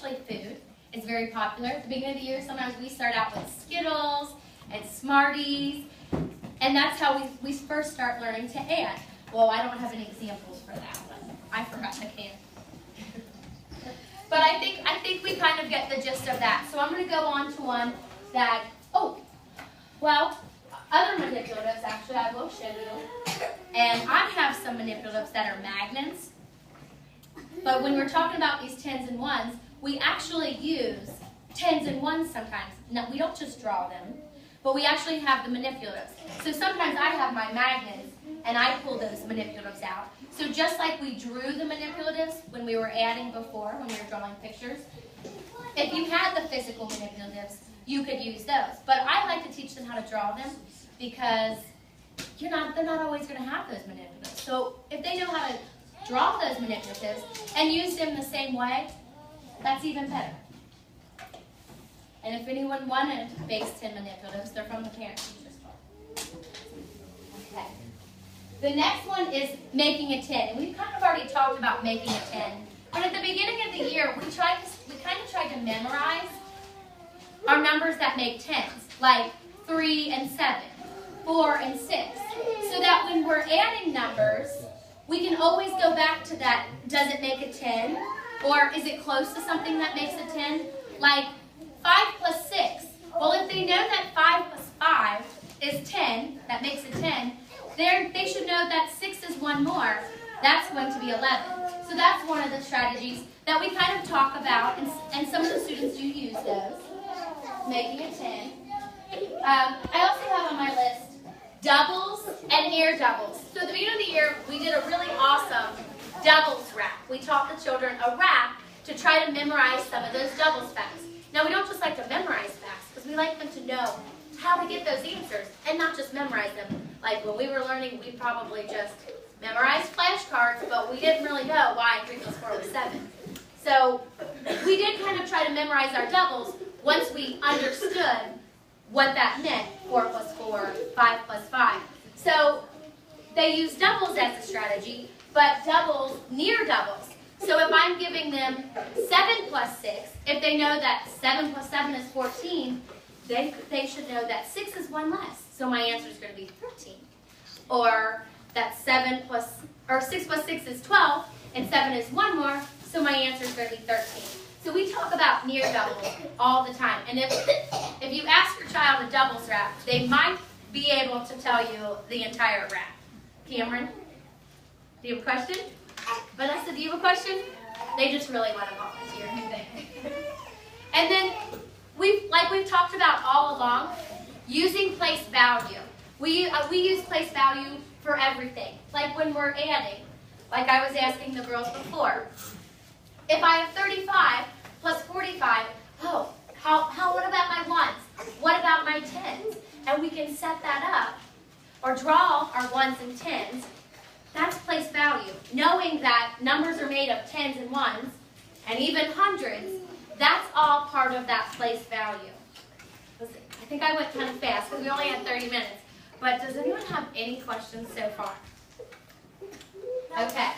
actually food. It's very popular. At the beginning of the year, sometimes we start out with Skittles and Smarties, and that's how we first start learning to add. Well, I don't have any examples for that one. I forgot the can. But I think we kind of get the gist of that. So I'm going to go on to one that, other manipulatives, actually, I will show you. And I have some manipulatives that are magnets. But when we're talking about these tens and ones, we actually use tens and ones sometimes. No, we don't just draw them, but we actually have the manipulatives. So sometimes I have my magnets, and I pull those manipulatives out. So just like we drew the manipulatives when we were adding before, when we were drawing pictures, if you had the physical manipulatives, you could use those. But I like to teach them how to draw them because they're not always going to have those manipulatives. So if they know how to draw those manipulatives and use them the same way, that's even better. And if anyone wanted base 10 manipulatives, they're from the Parent Teachers Club. Okay. The next one is making a 10. And we've kind of already talked about making a 10. But at the beginning of the year, we kind of tried to memorize our numbers that make 10s, like 3 and 7, 4 and 6. So that when we're adding numbers, we can always go back to that, does it make a 10? Or is it close to something that makes a 10? Like 5 plus 6. Well, if they know that 5 plus 5 is 10, that makes a 10, they should know that 6 is one more. That's going to be 11. So that's one of the strategies that we kind of talk about, and some of the students do use those, making a 10. I also have on my list doubles and near doubles. So at the beginning of the year, we did a really awesome doubles rap. We taught the children a rap to try to memorize some of those doubles facts. Now, we don't just like to memorize facts, because we like them to know how to get those answers, and not just memorize them. Like when we were learning, we probably just memorized flashcards, but we didn't really know why 3 plus 4 was 7. So we did kind of try to memorize our doubles once we understood what that meant, 4 plus 4, 5 plus 5. So they use doubles as a strategy, but doubles near doubles. So if I'm giving them 7 plus 6, if they know that 7 plus 7 is 14, they should know that 6 is one less. So my answer is going to be 13. Or that 6 plus 6 is 12, and 7 is one more, so my answer is going to be 13. So we talk about near doubles all the time. And if you ask your child a doubles rap, they might be able to tell you the entire rap. Cameron, do you have a question? Vanessa, do you have a question? They just really want to volunteer, I think. And then, like we've talked about all along, using place value. We use place value for everything. Like when we're adding, like I was asking the girls before. If I have 35 plus 45, what about my ones? What about my tens? And we can set that up, or draw our ones and tens. That's place value. Knowing that numbers are made of tens and ones, and even hundreds, that's all part of that place value. I think I went kind of fast because we only had 30 minutes. But does anyone have any questions so far? Okay.